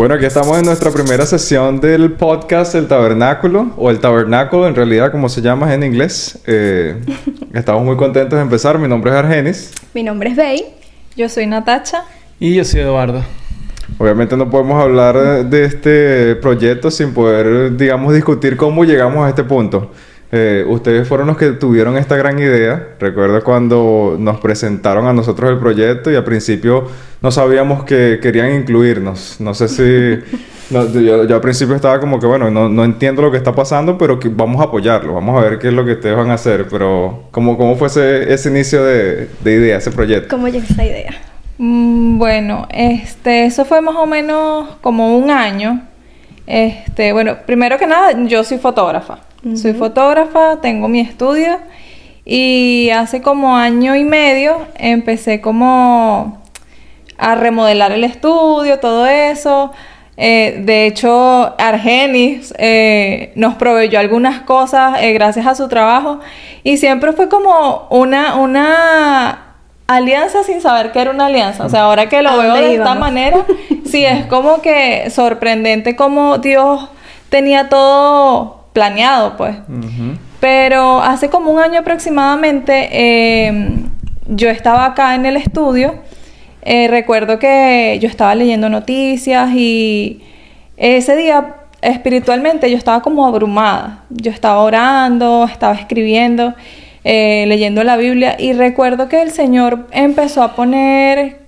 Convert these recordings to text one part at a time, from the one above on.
Bueno, aquí estamos en nuestra primera sesión del podcast El Tabernáculo, o El Tabernáculo en realidad, como se llama en inglés. Estamos muy contentos de empezar. Mi nombre es Argenis. Mi nombre es Bey. Yo soy Natacha. Y yo soy Eduardo. Obviamente no podemos hablar de este proyecto sin poder, digamos, discutir cómo llegamos a este punto. Ustedes fueron los que tuvieron esta gran idea. Recuerdo cuando nos presentaron a nosotros el proyecto y al principio no sabíamos que querían incluirnos. No sé si... yo al principio estaba como que, bueno, no entiendo lo que está pasando, pero que vamos a apoyarlo. Vamos a ver qué es lo que ustedes van a hacer. Pero, ¿cómo fue ese inicio de idea, ese proyecto? ¿Cómo llegó esa idea? Bueno, eso fue más o menos como un año. Bueno, primero que nada, yo soy fotógrafa. Soy fotógrafa, tengo mi estudio y hace como año y medio empecé como a remodelar el estudio, todo eso. De hecho, Argenis nos proveyó algunas cosas gracias a su trabajo y siempre fue como una alianza sin saber que era una alianza. O sea, ahora que lo veo de esta manera, sí, es como que sorprendente cómo Dios tenía todo planeado, pues. Pero hace como un año aproximadamente, yo estaba acá en el estudio. Recuerdo que yo estaba leyendo noticias y ese día, espiritualmente, yo estaba como abrumada. Yo estaba orando, estaba escribiendo, leyendo la Biblia y recuerdo que el Señor empezó a poner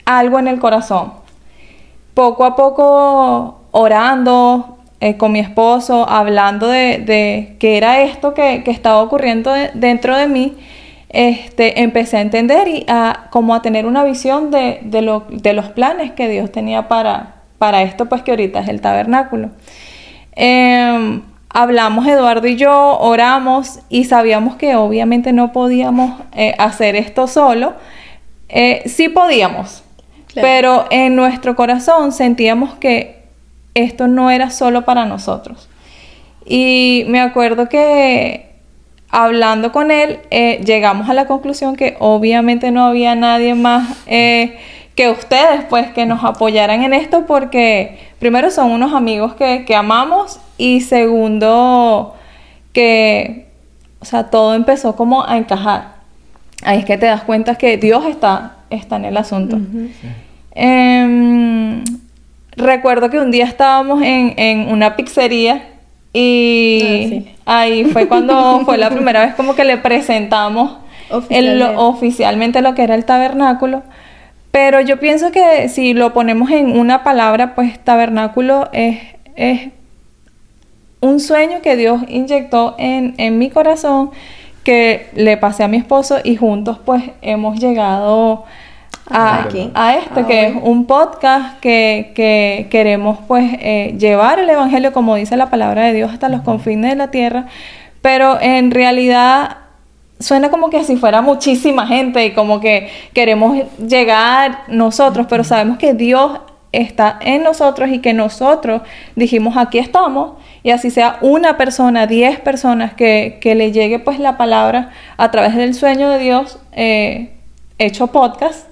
algo en el corazón. Poco a poco, orando con mi esposo, hablando de qué era esto que estaba ocurriendo dentro de mí, empecé a entender y como a tener una visión de los planes que Dios tenía para esto, pues que ahorita es el tabernáculo. Hablamos Eduardo y yo, oramos y sabíamos que obviamente no podíamos hacer esto solo. Sí podíamos, claro, pero en nuestro corazón sentíamos que esto no era solo para nosotros. Y me acuerdo que hablando con él, llegamos a la conclusión que obviamente no había nadie más que ustedes, pues, que nos apoyaran en esto, porque primero son unos amigos que amamos y segundo que, o sea, todo empezó como a encajar. Ahí es que te das cuenta que Dios está en el asunto. Sí. Recuerdo que un día estábamos en una pizzería y ahí fue cuando fue la primera vez como que le presentamos oficialmente lo que era el tabernáculo. Pero yo pienso que si lo ponemos en una palabra, pues tabernáculo es un sueño que Dios inyectó en mi corazón, que le pasé a mi esposo y juntos pues hemos llegado a que es un podcast que queremos pues llevar el evangelio, como dice la palabra de Dios, hasta los confines de la tierra, pero en realidad suena como que si fuera muchísima gente y como que queremos llegar nosotros, pero sabemos que Dios está en nosotros y que nosotros dijimos aquí estamos, y así sea una persona, 10 personas que le llegue pues la palabra a través del sueño de Dios hecho podcast,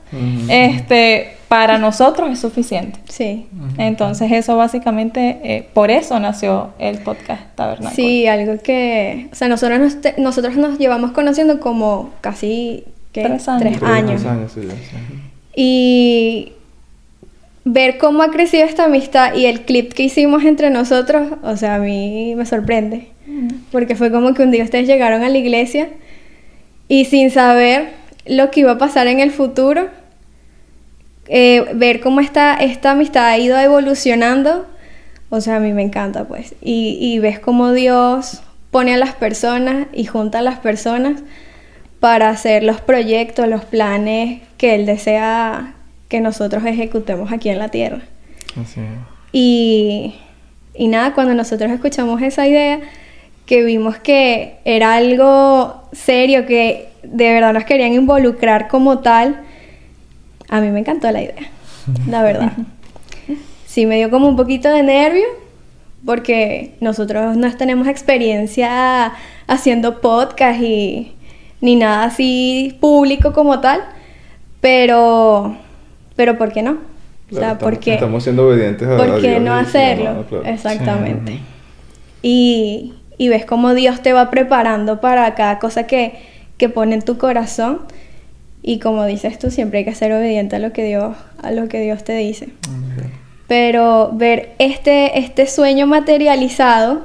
para nosotros es suficiente. Sí. Entonces eso básicamente, por eso nació el podcast Tabernáculo. Sí, algo que, o sea, nosotros nos llevamos conociendo como casi 3 años. 3 años, sí. Y ver cómo ha crecido esta amistad y el clip que hicimos entre nosotros, o sea, a mí me sorprende. Porque fue como que un día ustedes llegaron a la iglesia y sin saber lo que iba a pasar en el futuro, ver cómo esta amistad ha ido evolucionando, o sea, a mí me encanta, pues. Y ves cómo Dios pone a las personas y junta a las personas para hacer los proyectos, los planes que Él desea que nosotros ejecutemos aquí en la tierra. Así es. Y nada, cuando nosotros escuchamos esa idea, que vimos que era algo serio, que de verdad nos querían involucrar como tal, a mí me encantó la idea, la verdad. Sí, me dio como un poquito de nervio, porque nosotros no tenemos experiencia haciendo podcast ni nada así público como tal, pero ¿por qué no? O sea, porque estamos siendo obedientes a ¿por qué Dios no y hacerlo? no, claro. Exactamente. Y ves cómo Dios te va preparando para cada cosa que pone en tu corazón. Y como dices tú, siempre hay que ser obediente a lo que Dios te dice. Pero ver este sueño materializado,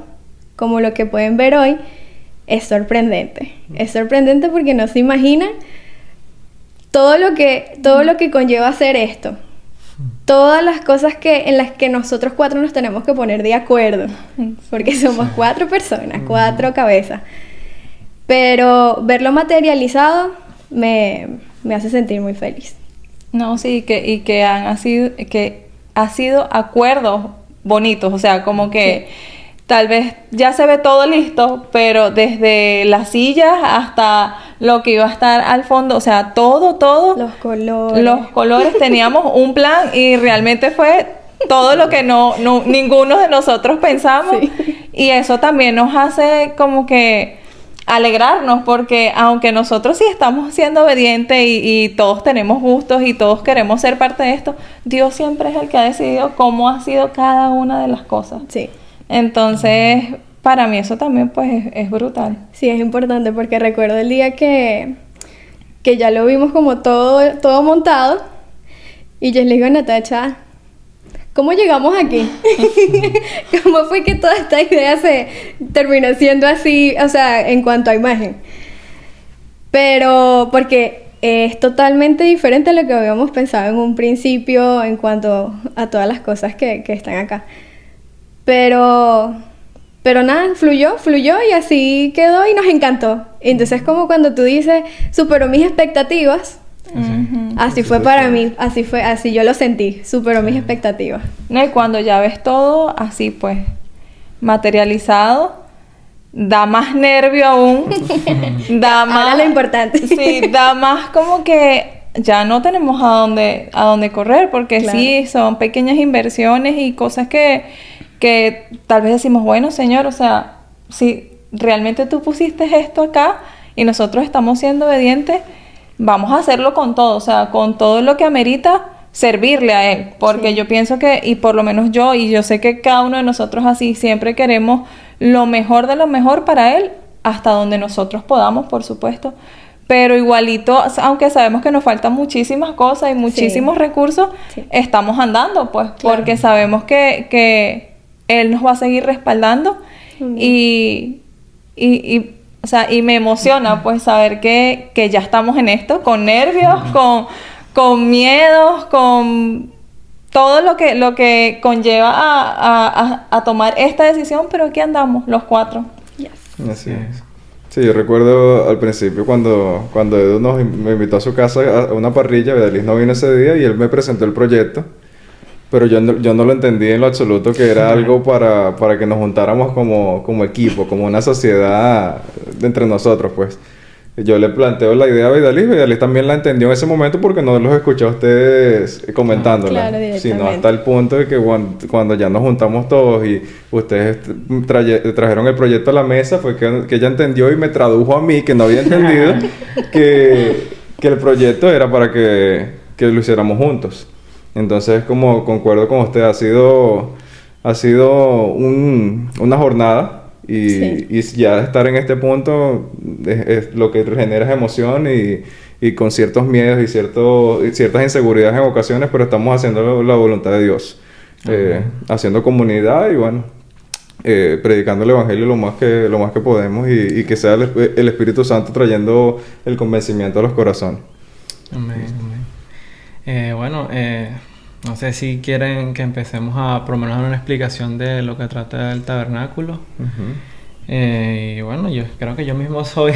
como lo que pueden ver hoy, es sorprendente. Es sorprendente porque no se imaginan todo lo que conlleva hacer esto. Todas las cosas en las que nosotros 4 nos tenemos que poner de acuerdo. Porque somos 4 personas, 4 cabezas. Pero verlo materializado me hace sentir muy feliz. No, sí, que ha sido acuerdos bonitos, o sea, como que tal vez ya se ve todo listo, pero desde las sillas hasta lo que iba a estar al fondo, o sea, todo. Los colores, teníamos un plan y realmente fue todo lo que ninguno de nosotros pensamos. Sí. Y eso también nos hace como que alegrarnos, porque aunque nosotros sí estamos siendo obedientes y todos tenemos gustos y todos queremos ser parte de esto, Dios siempre es el que ha decidido cómo ha sido cada una de las cosas. Sí. Entonces, para mí eso también pues es brutal. Sí, es importante porque recuerdo el día que ya lo vimos como todo montado y yo le digo a Natacha, ¿cómo llegamos aquí? ¿Cómo fue que toda esta idea se terminó siendo así, o sea, en cuanto a imagen? Pero porque es totalmente diferente a lo que habíamos pensado en un principio en cuanto a todas las cosas que están acá. Pero nada, fluyó y así quedó y nos encantó. Entonces como cuando tú dices, superó mis expectativas. Así fue para mí, así yo lo sentí, superó mis expectativas. No, y cuando ya ves todo así pues materializado, da más nervio aún, da más. Ahora lo importante. Sí, da más como que ya no tenemos a dónde correr, porque claro, sí, son pequeñas inversiones y cosas que tal vez decimos, bueno, Señor, o sea, si realmente tú pusiste esto acá y nosotros estamos siendo obedientes, vamos a hacerlo con todo, o sea, con todo lo que amerita servirle a Él, porque sí, yo pienso que, y por lo menos yo sé que cada uno de nosotros así, siempre queremos lo mejor de lo mejor para Él, hasta donde nosotros podamos, por supuesto, pero igualito, aunque sabemos que nos faltan muchísimas cosas y muchísimos recursos, estamos andando, pues, porque sabemos que Él nos va a seguir respaldando y o sea, y me emociona pues saber que ya estamos en esto, con nervios, con miedos, con todo lo que conlleva a tomar esta decisión, pero aquí andamos los 4. Yes. Así es. Sí, yo recuerdo al principio cuando Edu me invitó a su casa a una parrilla, Vidaliz no vino ese día y él me presentó el proyecto. Pero yo no lo entendí en lo absoluto, que era algo para que nos juntáramos como equipo, como una sociedad entre nosotros, pues. Yo le planteo la idea a Vidaliz también la entendió en ese momento porque no los escuché a ustedes comentándola. Claro, sino hasta el punto de que cuando ya nos juntamos todos y ustedes trajeron el proyecto a la mesa, fue que ella entendió y me tradujo a mí, que no había entendido, que el proyecto era para que lo hiciéramos juntos. Entonces, como concuerdo con usted, ha sido una jornada y ya estar en este punto es lo que genera es emoción y con ciertos miedos y ciertas inseguridades en ocasiones, pero estamos haciendo la voluntad de Dios, haciendo comunidad y bueno, predicando el Evangelio lo más que podemos y que sea el Espíritu Santo trayendo el convencimiento a los corazones. Amén, amén. No sé si quieren que empecemos a por lo menos dar una explicación de lo que trata el tabernáculo. Y bueno, yo creo que yo mismo soy.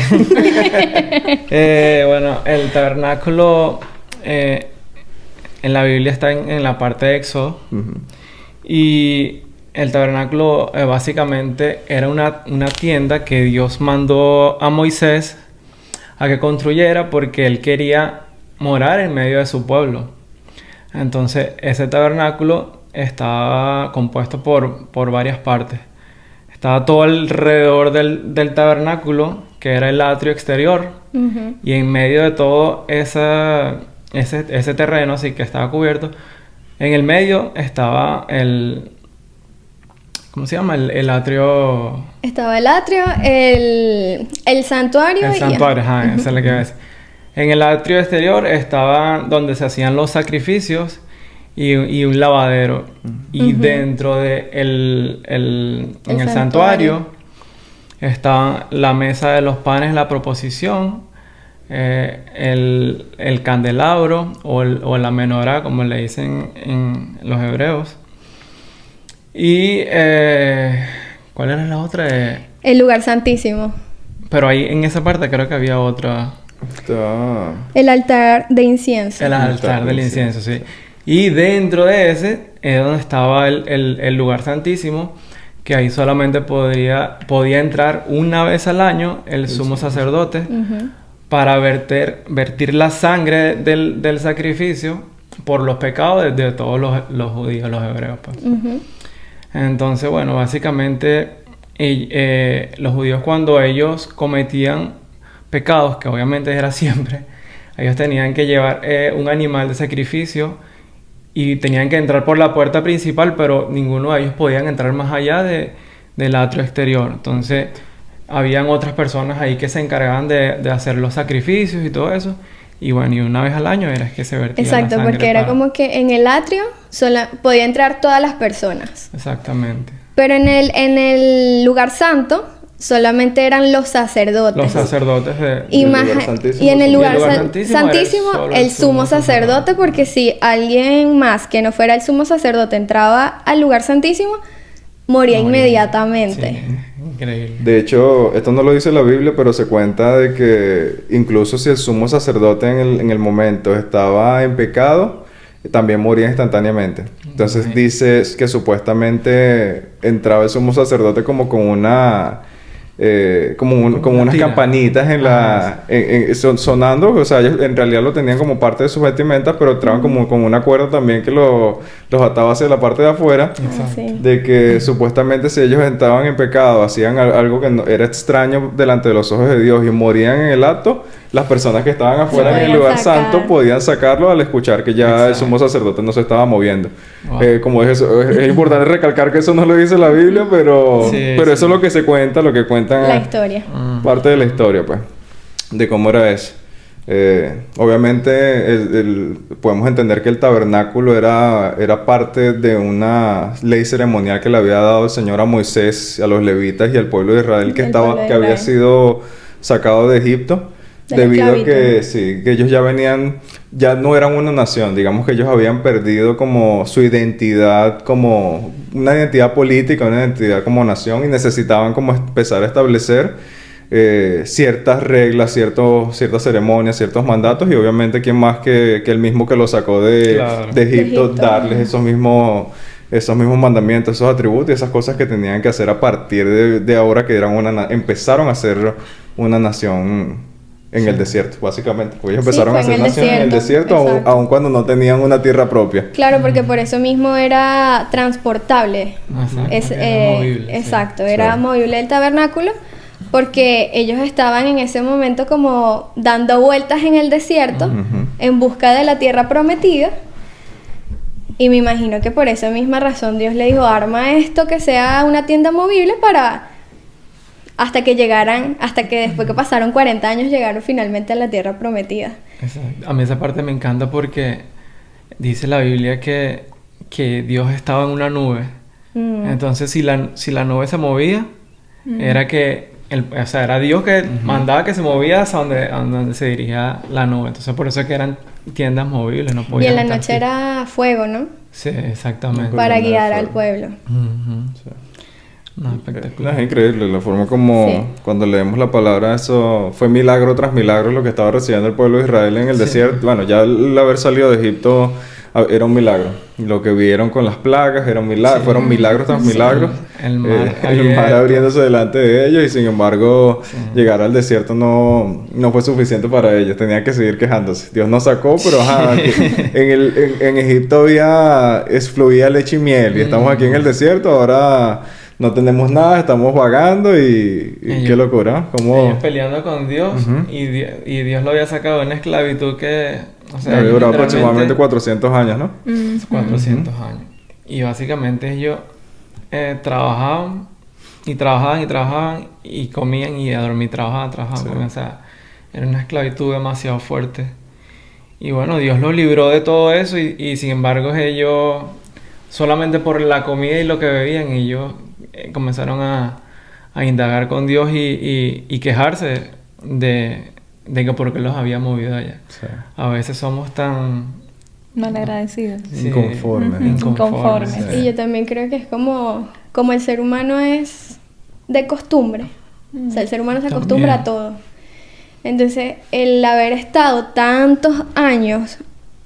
El tabernáculo en la Biblia está en la parte de Éxodo. Y el tabernáculo básicamente era una tienda que Dios mandó a Moisés a que construyera porque él quería morar en medio de su pueblo. Entonces ese tabernáculo estaba compuesto por varias partes. Estaba todo alrededor del tabernáculo, que era el atrio exterior, y en medio de todo ese terreno, así que estaba cubierto, En el medio estaba el... ¿Cómo se llama? El atrio... Estaba el atrio, el santuario. El santuario, ajá, esa es la que iba a decir. En el atrio exterior estaba donde se hacían los sacrificios y un lavadero. Y dentro de en el santuario estaba la mesa de los panes, la proposición, el candelabro o la menorá, como le dicen en los hebreos. Y... ¿cuál era la otra? El lugar santísimo. Pero ahí en esa parte creo que había otra. El altar de incienso. El altar del incienso, sí. Y dentro de ese es donde estaba el lugar santísimo, que ahí solamente podía entrar una vez al año el sumo sacerdote para vertir la sangre del sacrificio por los pecados de todos los judíos, los hebreos, pues. Entonces, bueno, básicamente los judíos, cuando ellos cometían pecados, que obviamente era siempre, ellos tenían que llevar un animal de sacrificio y tenían que entrar por la puerta principal, pero ninguno de ellos podían entrar más allá del atrio exterior. Entonces, habían otras personas ahí que se encargaban de hacer los sacrificios y todo eso. Y bueno, y una vez al año era que se vertía Exacto, la sangre porque era como que en el atrio podía entrar todas las personas. Exactamente. Pero en el lugar santo solamente eran los sacerdotes. Los sacerdotes y en el lugar santísimo el sumo sacerdote, porque si alguien más que no fuera el sumo sacerdote entraba al lugar santísimo, moría inmediatamente. Sí, increíble. De hecho, esto no lo dice la Biblia, pero se cuenta de que incluso si el sumo sacerdote en el momento estaba en pecado, también moría instantáneamente. Entonces dice que supuestamente entraba el sumo sacerdote como con una... como unas campanitas sonando, o sea, ellos en realidad lo tenían como parte de sus vestimentas, pero entraban como con una cuerda también que los ataba hacia la parte de afuera. De que supuestamente si ellos entraban en pecado, hacían algo que era extraño delante de los ojos de Dios y morían en el acto, las personas que estaban afuera en el lugar santo podían sacarlo al escuchar que ya el sumo sacerdote no se estaba moviendo. Como es importante recalcar que eso no lo dice la Biblia, pero eso es lo que se cuenta, lo que cuentan la historia. Parte de la historia, pues, de cómo era eso. Obviamente podemos entender que el tabernáculo era parte de una ley ceremonial que le había dado el Señor a Moisés, a los levitas y al pueblo de Israel que había sido sacado de Egipto. Debido a que ellos ya no eran una nación, digamos que ellos habían perdido como su identidad, como una identidad política, una identidad como nación, y necesitaban como empezar a establecer ciertas reglas, ciertas ceremonias, ciertos mandatos, y obviamente quién más que el mismo que lo sacó de Egipto, darles esos mismos mandamientos, esos atributos y esas cosas que tenían que hacer a partir de ahora que empezaron a ser una nación en el desierto, básicamente. Porque ellos empezaron a hacer nación en el desierto, aun cuando no tenían una tierra propia. Claro, porque por eso mismo era transportable. Era movible. Exacto, era movible el tabernáculo, porque ellos estaban en ese momento como dando vueltas en el desierto en busca de la tierra prometida. Y me imagino que por esa misma razón Dios le dijo, arma esto que sea una tienda movible para... hasta que después que pasaron 40 años llegaron finalmente a la tierra prometida. Exacto. A mí esa parte me encanta porque dice la Biblia que Dios estaba en una nube. Entonces si la nube se movía, era que era Dios que mandaba que se movía hacia donde se dirigía la nube. Entonces por eso es que eran tiendas movibles, no podían. Y en la noche era fuego, ¿no? Sí, exactamente. Para guiar al pueblo. No, espectacular. Es increíble la forma como cuando leemos la palabra, eso fue milagro tras milagro lo que estaba recibiendo el pueblo de Israel en el desierto. Bueno, ya el haber salido de Egipto era un milagro. Lo que vieron con las plagas era un milagro, fueron milagros tras milagros. El mar abriéndose delante de ellos, y sin embargo llegar al desierto no fue suficiente para ellos, tenían que seguir quejándose. Dios nos sacó, pero en Egipto fluía leche y miel, y estamos aquí en el desierto, ahora no tenemos nada, estamos vagando y qué locura. ¿Cómo? Ellos peleando con Dios y Dios lo había sacado de una esclavitud que... O sea, Había durado literalmente aproximadamente 400 años, ¿no? 400 años. Y básicamente ellos trabajaban y trabajaban y trabajaban y comían y a dormir trabajaban, Sí. comían. O sea, era una esclavitud demasiado fuerte. Y bueno, Dios los libró de todo eso y sin embargo ellos, solamente por la comida y lo que bebían, ellos comenzaron a indagar con Dios y quejarse de que por qué los había movido allá. Sí. A veces somos tan... Malagradecidos. Sí, Inconformes. Inconformes. sí. Y yo también creo que es como el ser humano es de costumbre. O sea, el ser humano se acostumbra a todo. Entonces, el haber estado tantos años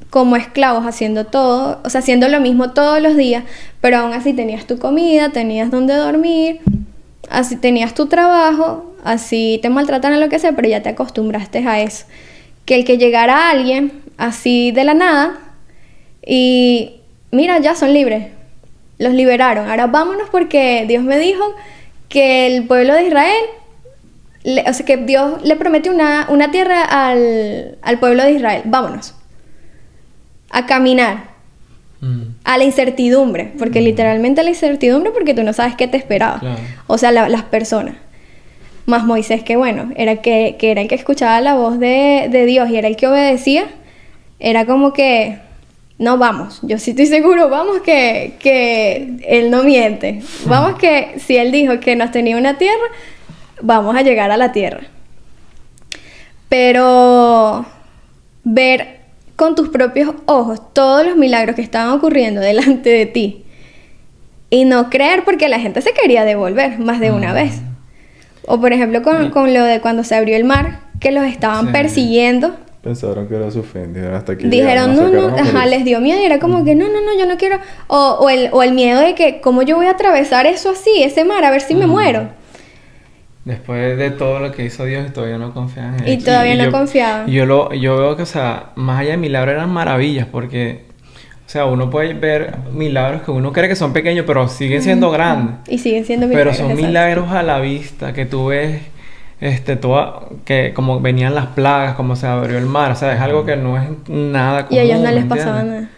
como esclavos haciendo todo, o sea, haciendo lo mismo todos los días, pero aún así tenías tu comida, tenías donde dormir, así tenías tu trabajo, así te maltratan a lo que sea, pero ya te acostumbraste a eso. Que el que llegara alguien así de la nada y mira, ya son libres, los liberaron, ahora vámonos porque Dios me dijo que el pueblo de Israel, o sea, que Dios le prometió una tierra al pueblo de Israel, vámonos a caminar a la incertidumbre, porque literalmente a la incertidumbre, porque tú no sabes qué te esperaba. Claro. O sea, las personas. Más Moisés, que bueno, era que era el que escuchaba la voz de Dios y era el que obedecía, era como que, no, vamos, yo sí estoy seguro, vamos que Él no miente. Vamos que si Él dijo que nos tenía una tierra, vamos a llegar a la tierra. Pero ver con tus propios ojos todos los milagros que estaban ocurriendo delante de ti y no creer porque la gente se quería devolver más de una vez. O por ejemplo con lo de cuando se abrió el mar, que los estaban persiguiendo. Pensaron que era su fin, dijeron hasta aquí. Dijeron, no, les dio miedo y era como que no, yo no quiero. O el miedo de que, ¿cómo yo voy a atravesar eso así, ese mar, a ver si me muero? Después de todo lo que hizo Dios, todavía no confiaban en Él. Y todavía no confiaban. Yo veo que, o sea, más allá de milagros eran maravillas, porque, o sea, uno puede ver milagros que uno cree que son pequeños, pero siguen siendo grandes. Y siguen siendo Pero milagros. son exacto. milagros a la vista, que tú ves, que como venían las plagas, como se abrió el mar, o sea, es algo que no es nada Y común, a ellos no ¿me les entiendes? pasaba nada.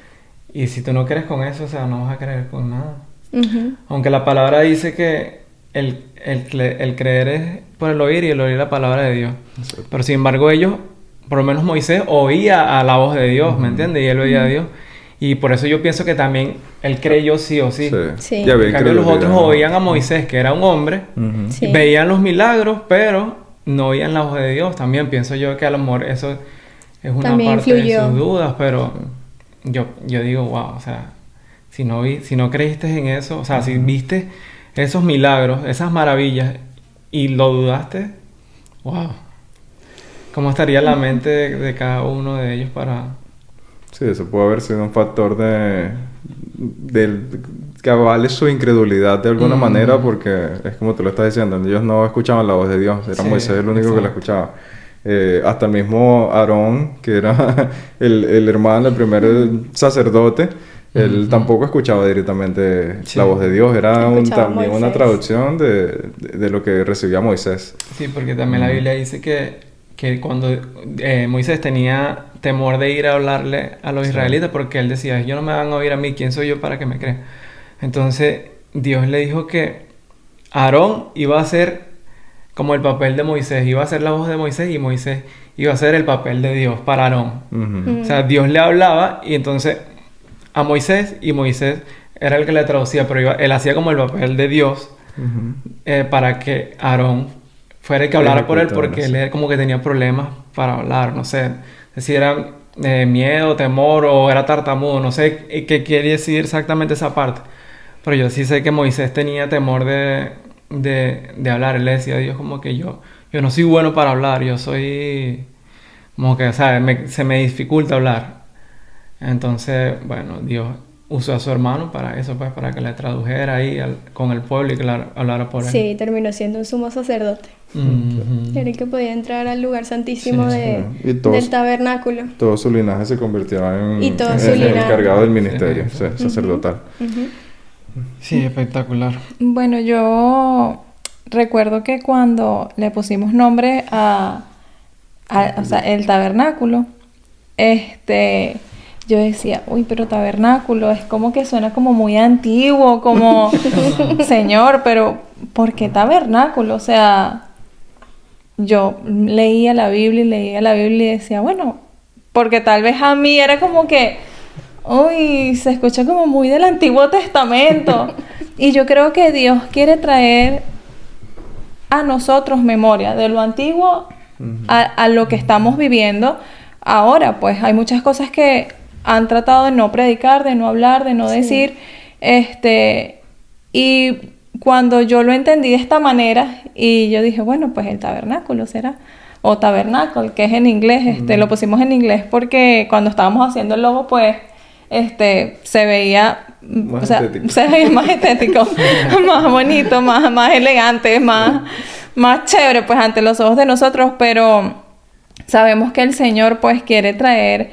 Y si tú no crees con eso, o sea, no vas a creer con nada. Ujú. Aunque la palabra dice que el creer es por el oír y el oír la palabra de Dios. Exacto. Pero sin embargo ellos, por lo menos Moisés, oía a la voz de Dios, ¿me entiendes? Y él oía a Dios. Y por eso yo pienso que también él creyó sí o sí. Sí. Ya En ve, cambio los otros credibilidad, ¿no? oían a Moisés, que era un hombre, Sí. y veían los milagros, pero no oían la voz de Dios. También pienso yo que a lo mejor eso es una También parte influyó. de sus dudas, pero yo digo, wow, o sea, si no creíste en eso, o sea, si viste esos milagros, esas maravillas y lo dudaste, wow. ¿Cómo estaría la mente de cada uno de ellos para... Sí, eso puede haber sido un factor que avale su incredulidad de alguna manera, porque es como tú lo estás diciendo, ellos no escuchaban la voz de Dios, era Sí, Moisés el único que la exacto. escuchaba. Hasta el mismo Aarón, que era el hermano, el primer sacerdote, él tampoco escuchaba directamente Sí. la voz de Dios, era Escuchaba a también una Moisés. traducción de lo que recibía Moisés. Sí, porque también la Biblia dice que cuando Moisés tenía temor de ir a hablarle a los israelitas, porque él decía, ellos no me van a oír a mí, ¿quién soy yo para que me crean? Entonces Dios le dijo que Aarón iba a ser como el papel de Moisés, iba a ser la voz de Moisés y Moisés iba a ser el papel de Dios para Aarón. Ujú. O sea, Dios le hablaba y entonces a Moisés, y Moisés era el que le traducía, pero él hacía como el papel de Dios Ujú. para que Aarón fuera el que hablara por él, porque él Ejecutando, era como que tenía problemas para hablar, no sé, si era miedo, temor o era tartamudo, no sé qué quiere decir exactamente esa parte, pero yo sí sé que Moisés tenía temor de hablar. Él le decía a Dios como que yo no soy bueno para hablar, yo soy como que, ¿sabes? Se me dificulta hablar. Entonces, bueno, Dios usó a su hermano para eso, pues, para que le tradujera ahí con el pueblo y que hablara por él. Sí, terminó siendo un sumo sacerdote. Ujú. Era el que podía entrar al lugar santísimo Sí, sí. Y todos- del tabernáculo. Todo su linaje se convirtió en, Y todo en su el linaje. encargado del ministerio Sí. sacerdotal. Ujú. Sí, espectacular. Bueno, yo recuerdo que cuando le pusimos nombre o sea, el tabernáculo, yo decía, uy, pero tabernáculo es como que suena como muy antiguo, como, señor, pero ¿por qué tabernáculo? O sea, yo leía la Biblia y decía, bueno, porque tal vez a mí era como que, uy, se escucha como muy del Antiguo Testamento. Y yo creo que Dios quiere traer a nosotros memoria de lo antiguo a lo que estamos viviendo ahora. Pues hay muchas cosas que han tratado de no predicar, de no hablar, de no decir. Y cuando yo lo entendí de esta manera, y yo dije, bueno, pues el tabernáculo será, o tabernáculo, que es en inglés, lo pusimos en inglés porque cuando estábamos haciendo el logo, pues, se veía, Más o sea, estético. se veía más estético, más bonito, más elegante, más chévere, pues, ante los ojos de nosotros, pero sabemos que el Señor, pues, quiere traer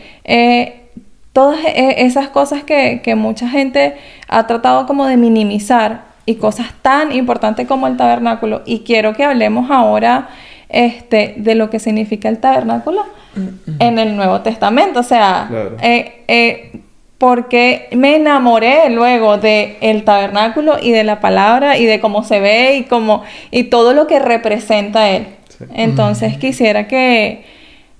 todas esas cosas que mucha gente ha tratado como de minimizar, y cosas tan importantes como el tabernáculo. Y quiero que hablemos ahora de lo que significa el tabernáculo en el Nuevo Testamento. O sea, Claro. porque me enamoré luego del tabernáculo y de la palabra y de cómo se ve y todo lo que representa él. Sí. Entonces quisiera que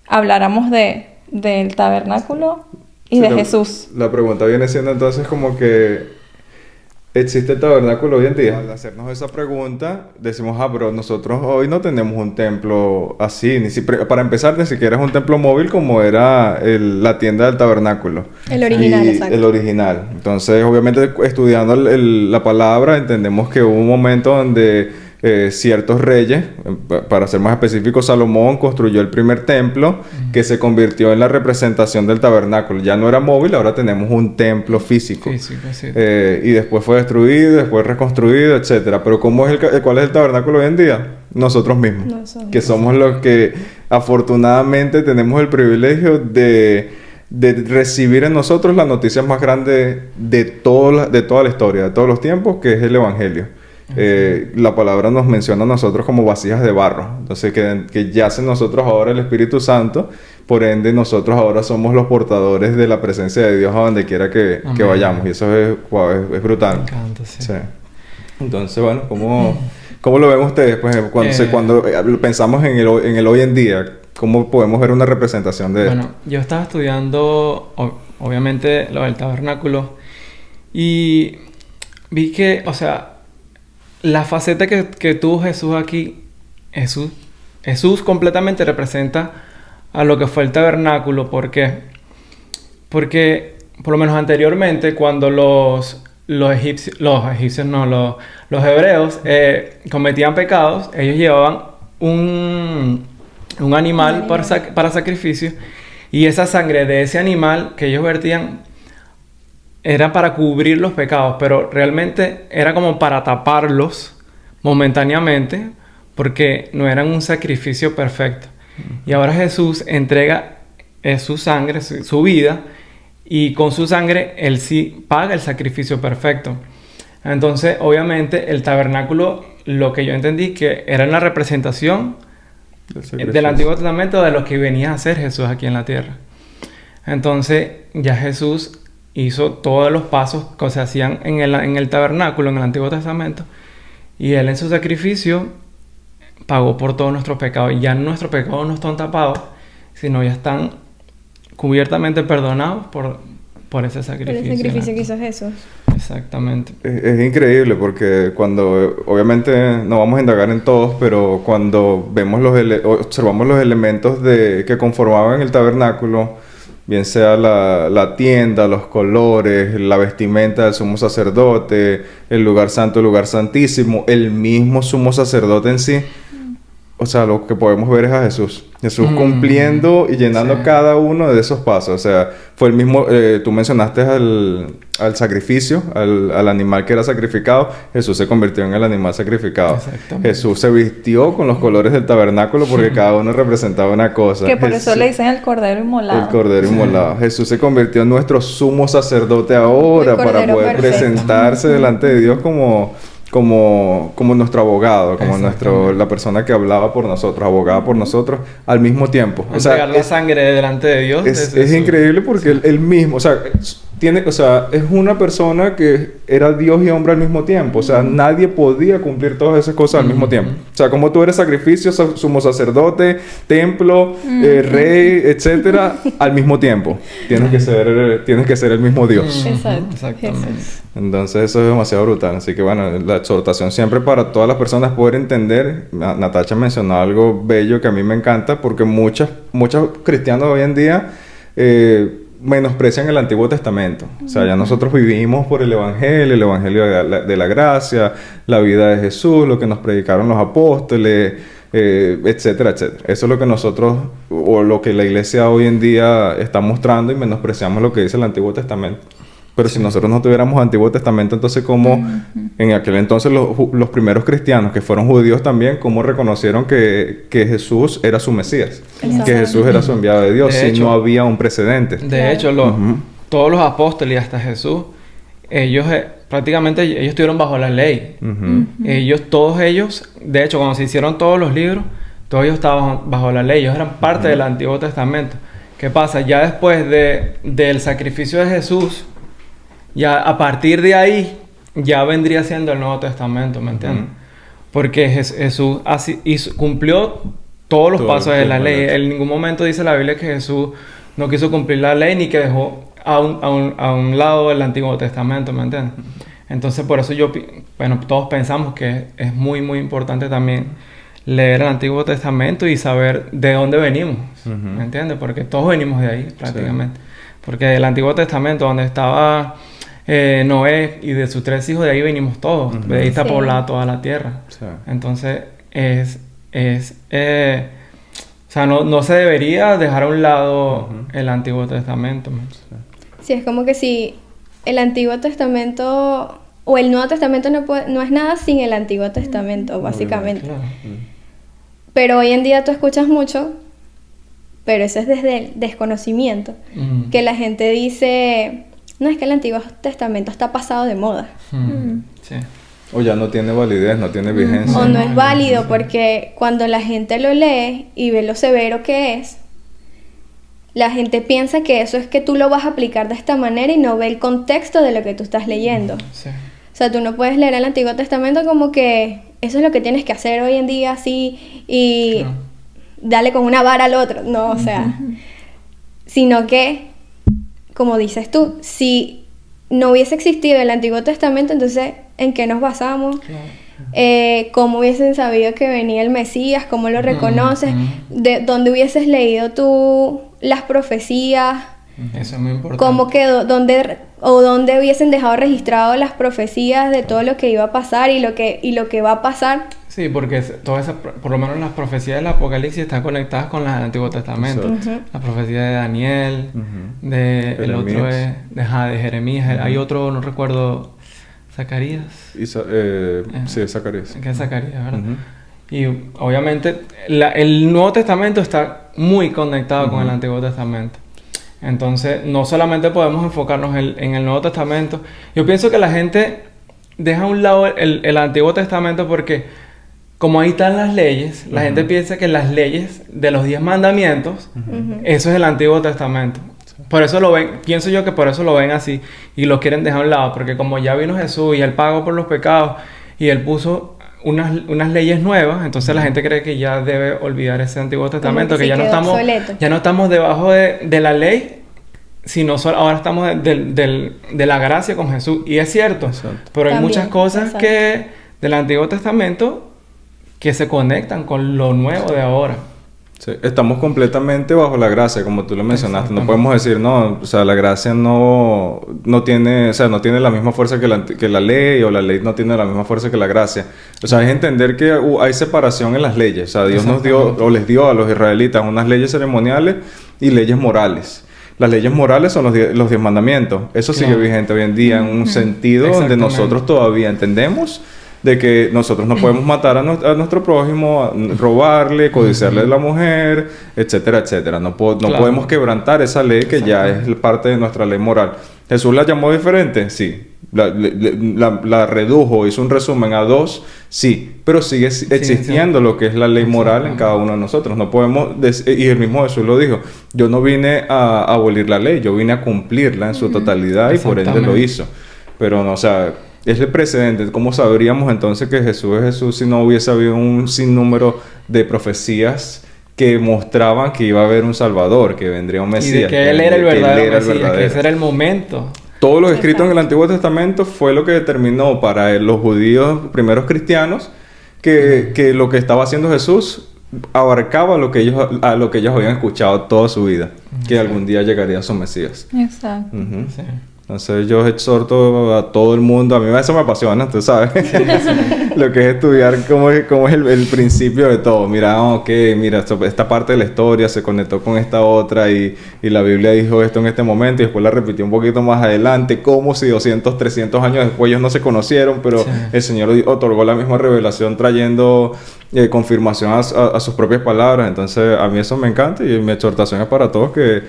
habláramos del tabernáculo y Sí, de Jesús. La pregunta viene siendo entonces como que ¿existe el tabernáculo hoy en día? Al hacernos esa pregunta, decimos, pero nosotros hoy no tenemos un templo así, para empezar, ni siquiera es un templo móvil como era la tienda del tabernáculo. El original, Y exacto. el original. Entonces, obviamente, estudiando la palabra, entendemos que hubo un momento donde ciertos reyes, para ser más específico, Salomón construyó el primer templo que se convirtió en la representación del tabernáculo. Ya no era móvil, ahora tenemos un templo físico. Físico, sí. Y después fue destruido, después reconstruido, etcétera. Pero ¿cuál es el tabernáculo hoy en día? Nosotros mismos. Nosotros. Que somos los que afortunadamente tenemos el privilegio de recibir en nosotros la noticia más grande de toda la historia, de todos los tiempos, que es el Evangelio. La palabra nos menciona a nosotros como vasijas de barro. Entonces que yace en nosotros ahora el Espíritu Santo. Por ende, nosotros ahora somos los portadores de la presencia de Dios a donde quiera que Amén. vayamos. Y eso es brutal. Me encanta, sí. Sí. Entonces, bueno, ¿cómo lo ven ustedes? Pues cuando pensamos en el hoy en día, ¿cómo podemos ver una representación de Bueno, esto? yo estaba estudiando, obviamente, lo del tabernáculo. Y vi que, o sea, la faceta que tuvo Jesús aquí, Jesús completamente representa a lo que fue el tabernáculo. ¿Por qué? Porque, por lo menos anteriormente, cuando los hebreos cometían pecados, ellos llevaban un animal para sacrificio, y esa sangre de ese animal que ellos vertían era para cubrir los pecados, pero realmente era como para taparlos momentáneamente, porque no eran un sacrificio perfecto. Y ahora Jesús entrega su sangre, su vida, y con su sangre Él sí paga el sacrificio perfecto. Entonces, obviamente, el tabernáculo, lo que yo entendí, que era una representación del Antiguo Testamento de lo que venía a hacer Jesús aquí en la tierra. Entonces, ya Jesús hizo todos los pasos que se hacían en el tabernáculo, en el Antiguo Testamento, y Él en su sacrificio pagó por todos nuestros pecados. Y ya nuestros pecados no están tapados, sino ya están cubiertamente perdonados por ese sacrificio. Por el sacrificio que hizo Jesús. Exactamente. Es increíble porque cuando, obviamente no vamos a indagar en todos, pero cuando vemos observamos los elementos que conformaban el tabernáculo, bien sea la tienda, los colores, la vestimenta del sumo sacerdote, el lugar santo, el lugar santísimo, el mismo sumo sacerdote en sí, o sea, lo que podemos ver es a Jesús. Jesús cumpliendo y llenando Sí. cada uno de esos pasos. O sea, fue el mismo... tú mencionaste al sacrificio, al animal que era sacrificado. Jesús se convirtió en el animal sacrificado. Exactamente. Jesús se vistió con los colores del tabernáculo porque cada uno representaba una cosa. Que por eso Jesús- le dicen el cordero inmolado. el cordero inmolado. Jesús se convirtió en nuestro sumo sacerdote ahora El para cordero poder perfecto. presentarse delante de Dios como nuestro abogado, como Exactamente. la persona que hablaba por nosotros, abogaba por nosotros al mismo tiempo. O sea, Entregar la sangre delante de Dios. es Jesús. increíble porque él mismo, o sea, es una persona que era Dios y hombre al mismo tiempo. O sea, nadie podía cumplir todas esas cosas al mismo tiempo. O sea, como tú eres sacrificio, sumo sacerdote, templo, rey, etcétera, al mismo tiempo. Tienes que ser el mismo Dios. Exacto. Exactamente. Jesús. Entonces eso es demasiado brutal. Así que bueno, la exhortación siempre para todas las personas poder entender. Natacha mencionó algo bello que a mí me encanta porque muchos cristianos hoy en día menosprecian el Antiguo Testamento. O sea, ya nosotros vivimos por el Evangelio de la gracia, la vida de Jesús, lo que nos predicaron los apóstoles, etcétera, etcétera. Eso es lo que nosotros, o lo que la iglesia hoy en día está mostrando, y menospreciamos lo que dice el Antiguo Testamento. Pero si nosotros no tuviéramos Antiguo Testamento, entonces ¿cómo en aquel entonces los primeros cristianos, que fueron judíos también, cómo reconocieron que Jesús era su Mesías? Exacto. Que Jesús era su enviado de Dios, De si hecho, no había un precedente. De Claro. hecho, todos los apóstoles y hasta Jesús, ellos prácticamente ellos estuvieron bajo la ley. Todos ellos, de hecho, cuando se hicieron todos los libros, todos ellos estaban bajo la ley. Ellos eran parte del Antiguo Testamento. ¿Qué pasa? Ya después del sacrificio de Jesús, ya a partir de ahí, ya vendría siendo el Nuevo Testamento, ¿me entiendes? Porque Jesús cumplió todos los Todo pasos el de la tiempo, ley. ¿verdad? En ningún momento dice la Biblia que Jesús no quiso cumplir la ley ni que dejó a un lado el Antiguo Testamento, ¿me entiendes? Entonces, por eso todos pensamos que es muy, muy importante también leer el Antiguo Testamento y saber de dónde venimos, ¿me entiendes? Porque todos venimos de ahí, prácticamente. Porque el Antiguo Testamento, donde estaba Noé y de sus 3 hijos, de ahí venimos todos. De ahí está Sí. poblada toda la tierra. Sí. Entonces, o sea, no se debería dejar a un lado el Antiguo Testamento. Sí, es como que si el Antiguo Testamento o el Nuevo Testamento no es nada sin el Antiguo Testamento, básicamente. Claro. Pero hoy en día tú escuchas mucho, pero eso es desde el desconocimiento, que la gente dice, no, es que el Antiguo Testamento está pasado de moda. Sí. O ya no tiene validez, no tiene vigencia. O no es válido porque cuando la gente lo lee y ve lo severo que es, la gente piensa que eso es que tú lo vas a aplicar de esta manera y no ve el contexto de lo que tú estás leyendo. Sí. O sea, tú no puedes leer el Antiguo Testamento como que eso es lo que tienes que hacer hoy en día así y Claro. darle con una vara al otro. No, o sea, sino que, como dices tú, si no hubiese existido el Antiguo Testamento, entonces, ¿en qué nos basamos? ¿Cómo hubiesen sabido que venía el Mesías? ¿Cómo lo reconoces? ¿De dónde hubieses leído tú las profecías? Eso es muy importante. ¿Cómo quedó? ¿Dónde hubiesen dejado registrado las profecías de todo lo que iba a pasar y lo que va a pasar? Sí, porque todas esas, por lo menos las profecías del Apocalipsis están conectadas con las del Antiguo Testamento. Exacto. La profecía de Daniel, el otro Jeremías. de Jeremías, hay otro, no recuerdo, Zacarías. Sí, Zacarías. Que es Zacarías, ¿verdad? Y obviamente el Nuevo Testamento está muy conectado con el Antiguo Testamento. Entonces, no solamente podemos enfocarnos en el Nuevo Testamento. Yo pienso que la gente deja a un lado el Antiguo Testamento porque, como ahí están las leyes, la gente piensa que las leyes de los 10 mandamientos, eso es el Antiguo Testamento. Por eso lo ven, pienso yo que por eso lo ven así y lo quieren dejar a un lado, porque como ya vino Jesús y Él pagó por los pecados y Él puso unas leyes nuevas, entonces la gente cree que ya debe olvidar ese Antiguo Testamento, que que sí ya no quedó estamos, obsoleto. ya no estamos debajo de la ley, sino ahora estamos de la gracia con Jesús. Y es cierto, Exacto. pero hay También, muchas cosas exacto. que del Antiguo Testamento que se conectan con lo nuevo de ahora. Sí, estamos completamente bajo la gracia, como tú lo mencionaste. No podemos decir, no, o sea, la gracia no tiene, o sea, no tiene la misma fuerza que la ley, o la ley no tiene la misma fuerza que la gracia. O sea, es entender que hay separación en las leyes. O sea, Dios nos dio, o les dio a los israelitas unas leyes ceremoniales y leyes morales. Las leyes morales son los 10 mandamientos. Eso sigue vigente hoy en día en un sentido donde nosotros todavía entendemos de que nosotros no podemos matar a nuestro prójimo, robarle, codiciarle a la mujer, etcétera, etcétera. No podemos quebrantar esa ley que ya es parte de nuestra ley moral. ¿Jesús la llamó diferente? Sí. La redujo, hizo un resumen a 2, sí. Pero sigue existiendo lo que es la ley moral en cada uno de nosotros. No podemos... y el mismo Jesús lo dijo. Yo no vine a abolir la ley, yo vine a cumplirla en su totalidad y por ende lo hizo. Pero no, o sea... Es el precedente. ¿Cómo sabríamos entonces que Jesús es Jesús si no hubiese habido un sinnúmero de profecías que mostraban que iba a haber un Salvador, que vendría un Mesías? Y de que Él era el verdadero Mesías, que ese era el momento. Todo lo escrito en el Antiguo Testamento fue lo que determinó para los judíos primeros cristianos que lo que estaba haciendo Jesús abarcaba lo que ellos habían escuchado toda su vida, que algún día llegaría su Mesías. Exacto. Sí. Entonces yo exhorto a todo el mundo, a mí eso me apasiona, tú sabes, lo que es estudiar cómo es el principio de todo. Mira, mira, esta parte de la historia se conectó con esta otra y la Biblia dijo esto en este momento y después la repitió un poquito más adelante, como si 200, 300 años después ellos no se conocieron, pero el Señor otorgó la misma revelación trayendo confirmación a sus propias palabras. Entonces a mí eso me encanta y mi exhortación es para todos que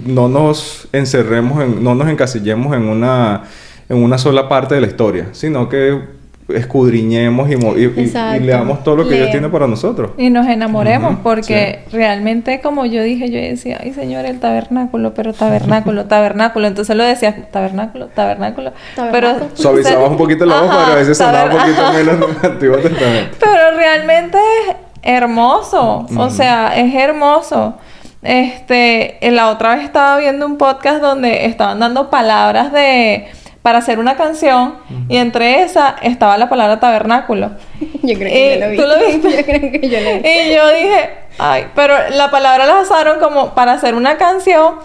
no nos encerremos, no nos encasillemos en una sola parte de la historia, sino que escudriñemos y leamos todo lo que Dios tiene para nosotros. Y nos enamoremos, porque realmente, como yo dije, yo decía, ay Señor, el tabernáculo, pero tabernáculo. Entonces lo decía, tabernáculo. Pero suavizabas un poquito la voz, pero a veces sonaba un poquito menos en el Antiguo Testamento. Pero realmente es hermoso, o sea, es hermoso. La otra vez estaba viendo un podcast donde estaban dando palabras para hacer una canción y entre esas estaba la palabra tabernáculo. Yo creo que yo lo vi. ¿Tú lo viste? Yo creo que yo lo vi. Y yo dije, ay, pero la palabra la usaron como para hacer una canción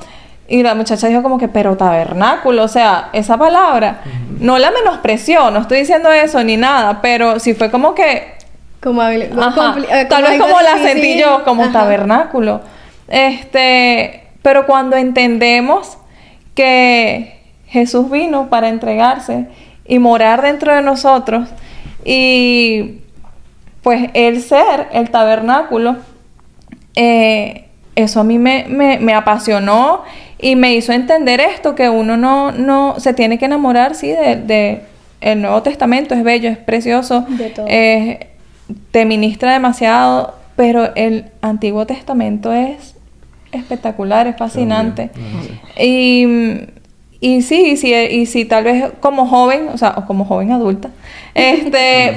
y la muchacha dijo como que, pero tabernáculo, o sea, esa palabra no la menospreció, no estoy diciendo eso ni nada, pero sí fue como que Como tal vez como la sentí yo, como tabernáculo. Pero cuando entendemos que Jesús vino para entregarse y morar dentro de nosotros y pues el ser el tabernáculo, eso a mí me apasionó y me hizo entender esto, que uno no se tiene que enamorar, sí, de el Nuevo Testamento. Es bello, es precioso, De todo. te ministra demasiado, pero el Antiguo Testamento es espectacular, es fascinante. Y sí, tal vez como joven, o sea, o como joven adulta,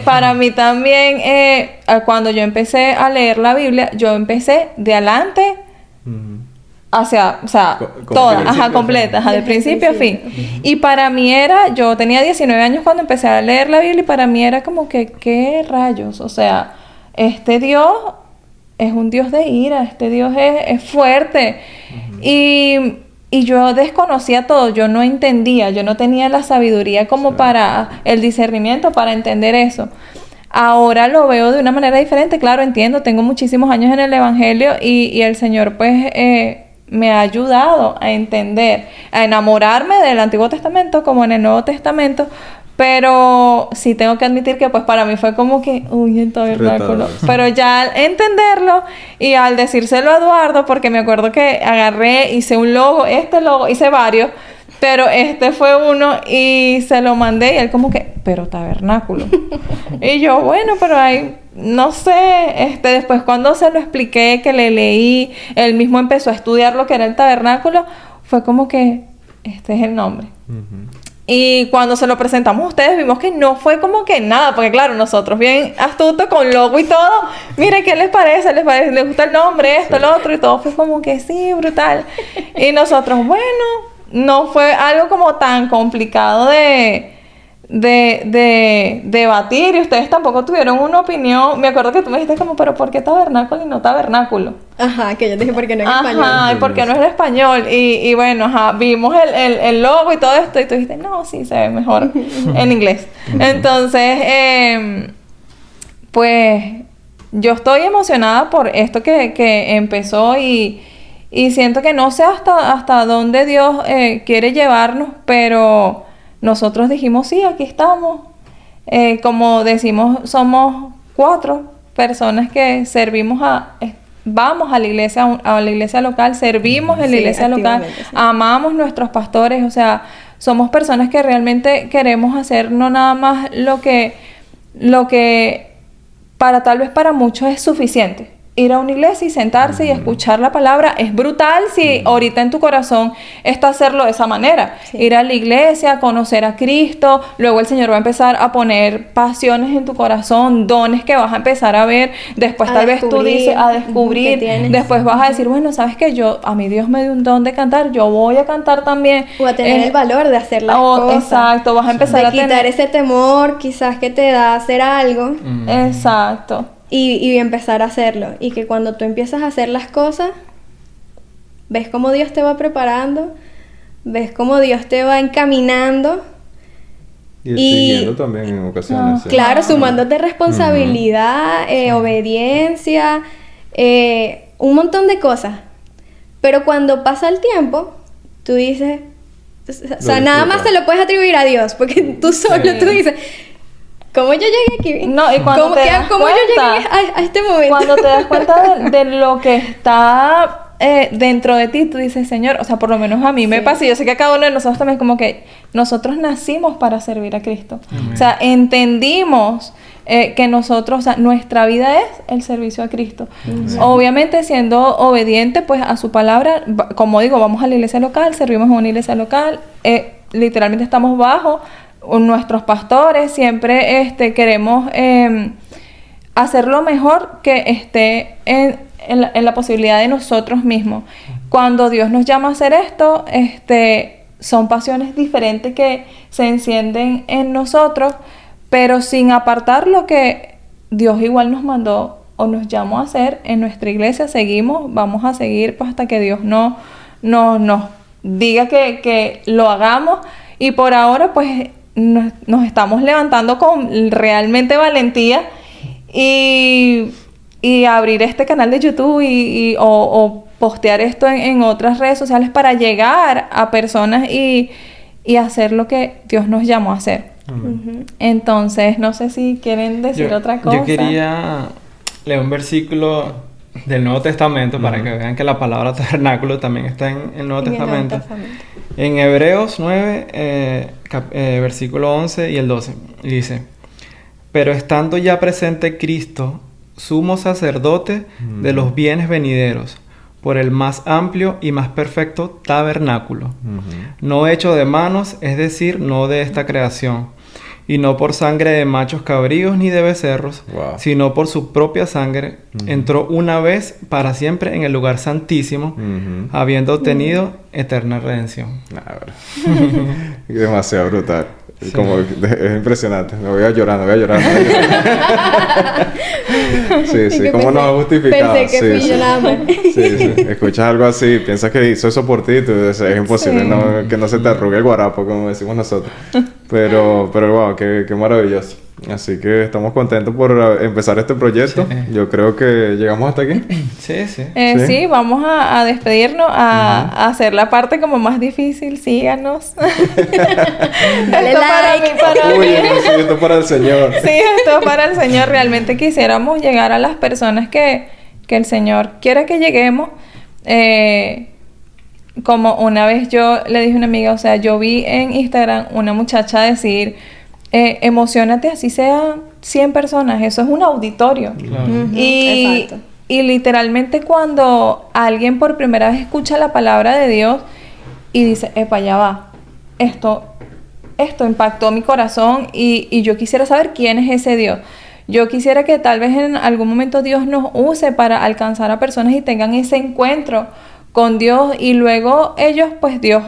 para mí también, cuando yo empecé a leer la Biblia, yo empecé de adelante hacia, o sea, toda, completa, de principio a fin. Y para mí yo tenía 19 años cuando empecé a leer la Biblia y para mí era como que, ¿qué rayos? O sea, este Dios es un Dios de ira, este Dios es fuerte. Y yo desconocía todo, yo no entendía, yo no tenía la sabiduría como para el discernimiento para entender eso. Ahora lo veo de una manera diferente, claro, entiendo, tengo muchísimos años en el Evangelio y el Señor pues me ha ayudado a entender, a enamorarme del Antiguo Testamento como en el Nuevo Testamento. Pero sí tengo que admitir que pues para mí fue como que, uy, el tabernáculo. Pero ya al entenderlo y al decírselo a Eduardo, porque me acuerdo que agarré, hice un logo, hice varios, pero fue uno y se lo mandé y él como que, pero tabernáculo. Y yo, bueno, pero ahí, no sé, después cuando se lo expliqué, que le leí, él mismo empezó a estudiar lo que era el tabernáculo, fue como que, este es el nombre. Y cuando se lo presentamos a ustedes, vimos que no fue como que nada, porque claro, nosotros bien astutos con logo y todo, mire, ¿qué les parece? ¿Les gusta el nombre? Esto, lo otro, y todo fue como que sí, brutal. Y nosotros, bueno, no fue algo como tan complicado de de debatir y ustedes tampoco tuvieron una opinión. Me acuerdo que tú me dijiste como, pero ¿por qué tabernáculo y no tabernáculo? Ajá, que yo te dije, ¿por qué no en Ajá, español? ¿y por qué no es en español? Y bueno, ajá, vimos el logo y todo esto y tú dijiste, no, sí, se ve mejor en inglés. Entonces, pues yo estoy emocionada por esto que empezó y siento que no sé hasta dónde Dios quiere llevarnos, pero nosotros dijimos, sí, aquí estamos. Como decimos, somos 4 personas que servimos vamos a la iglesia local, servimos en la iglesia local, activamente, sí. amamos nuestros pastores, o sea, somos personas que realmente queremos hacer no nada más lo que tal vez para muchos es suficiente. Ir a una iglesia y sentarse y escuchar la palabra es brutal si ahorita en tu corazón está hacerlo de esa manera. Sí. Ir a la iglesia, conocer a Cristo, luego el Señor va a empezar a poner pasiones en tu corazón, dones que vas a empezar a ver, después A tal vez tú dices a descubrir, que tienes. después vas a decir, bueno, sabes que a mí Dios me dio un don de cantar, yo voy a cantar también. O a tener el valor de hacer las cosas. Exacto, vas a empezar De a quitar tener... ese temor quizás que te da hacer algo Exacto. y empezar a hacerlo. Y que cuando tú empiezas a hacer las cosas, ves cómo Dios te va preparando, ves cómo Dios te va encaminando. Y exigiendo también en ocasiones. ¿sí? Claro, sumándote responsabilidad, obediencia, un montón de cosas. Pero cuando pasa el tiempo, tú dices... O sea, nada más se lo puedes atribuir a Dios, porque tú solo, Sí. tú dices... ¿Cómo yo llegué aquí? No, y cuando te das ¿Cómo yo cuenta- llegué a este momento? Cuando te das cuenta de lo que está dentro de ti, tú dices, Señor, o sea, por lo menos a mí me pasa, y yo sé que a cada uno de nosotros también como que nosotros nacimos para servir a Cristo. Amén. O sea, entendimos que nosotros, o sea, nuestra vida es el servicio a Cristo. Obviamente siendo obediente pues a su palabra, como digo, vamos a la iglesia local, servimos en una iglesia local, literalmente estamos bajo nuestros pastores, siempre queremos hacer lo mejor que esté en la posibilidad de nosotros mismos. Cuando Dios nos llama a hacer esto, son pasiones diferentes que se encienden en nosotros, pero sin apartar lo que Dios igual nos mandó o nos llamó a hacer en nuestra iglesia. Vamos a seguir pues, hasta que Dios nos diga que lo hagamos, y por ahora pues nos estamos levantando con realmente valentía y abrir este canal de YouTube o postear esto en otras redes sociales para llegar a personas y hacer lo que Dios nos llamó a hacer. Entonces, no sé si quieren decir otra cosa. Yo quería leer un versículo del Nuevo Testamento para que vean que la palabra tabernáculo también está en el Nuevo Testamento. En Hebreos 9, versículo 11 y el 12, dice: pero estando ya presente Cristo, sumo sacerdote de los bienes venideros, por el más amplio y más perfecto tabernáculo, no hecho de manos, es decir, no de esta creación, y no por sangre de machos cabríos ni de becerros, sino por su propia sangre, entró una vez para siempre en el lugar santísimo, habiendo obtenido eterna redención. Demasiado brutal. Sí. Es impresionante. Me voy a llorar. Sí, ¿cómo nos ha justificado? Pensé que fui yo nada más. Sí. Escuchas algo así, piensas que hizo eso por ti, es imposible que no se te arrugue el guarapo, como decimos nosotros. Pero wow, qué maravilloso. Así que estamos contentos por empezar este proyecto. Sí. Yo creo que llegamos hasta aquí. Sí. Sí, vamos a despedirnos, a hacer la parte como más difícil. Síganos. Dale Esto like. para mí. Uy, no sé, esto es para el Señor. Sí, esto es para el Señor. Realmente quisiéramos llegar a las personas que el Señor quiera que lleguemos. Como una vez yo le dije a una amiga, o sea, yo vi en Instagram una muchacha decir, emocionate, así sean 100 personas, eso es un auditorio. Claro. Y literalmente cuando alguien por primera vez escucha la palabra de Dios y dice, epa, ya va, esto impactó mi corazón y yo quisiera saber quién es ese Dios. Yo quisiera que tal vez en algún momento Dios nos use para alcanzar a personas y tengan ese encuentro con Dios, y luego ellos, pues Dios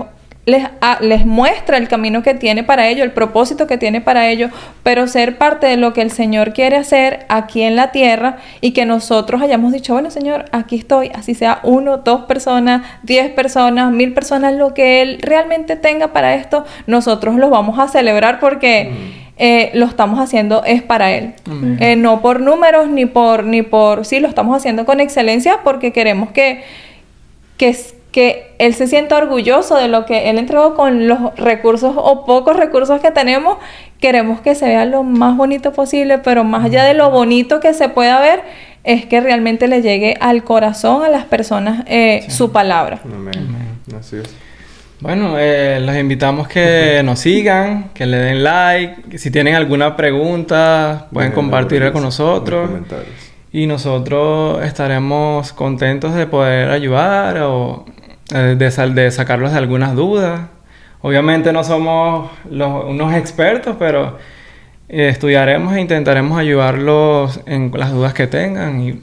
les muestra el camino que tiene para ello, el propósito que tiene para ello, pero ser parte de lo que el Señor quiere hacer aquí en la tierra y que nosotros hayamos dicho, bueno, Señor, aquí estoy, así sea 1, 2 personas, 10 personas, 1000 personas, lo que Él realmente tenga para esto, nosotros lo vamos a celebrar porque lo estamos haciendo es para Él. No por números ni por, sí, lo estamos haciendo con excelencia porque queremos que Él se sienta orgulloso de lo que Él entregó con los recursos o pocos recursos que tenemos. Queremos que se vea lo más bonito posible, pero más allá de lo bonito que se pueda ver, es que realmente le llegue al corazón a las personas su palabra. Amén. Así es. Bueno, los invitamos que nos sigan, que le den like, que si tienen alguna pregunta pueden compartirla con nosotros. Y nosotros estaremos contentos de poder ayudar o de sacarlos de algunas dudas. Obviamente no somos unos expertos, pero estudiaremos e intentaremos ayudarlos en las dudas que tengan. Y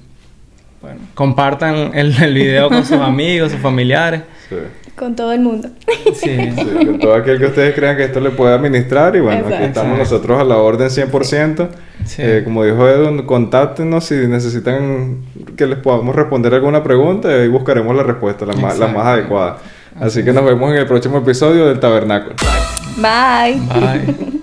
bueno, compartan el video con sus amigos, sus familiares. Sí. Con todo el mundo. Sí. Sí, con todo aquel que ustedes crean que esto le pueda administrar. Y bueno, aquí estamos nosotros a la orden 100%. Sí. Como dijo Edu, contáctenos si necesitan que les podamos responder alguna pregunta y buscaremos la respuesta, la más adecuada. Así que nos vemos en el próximo episodio del Tabernáculo. Bye. Bye.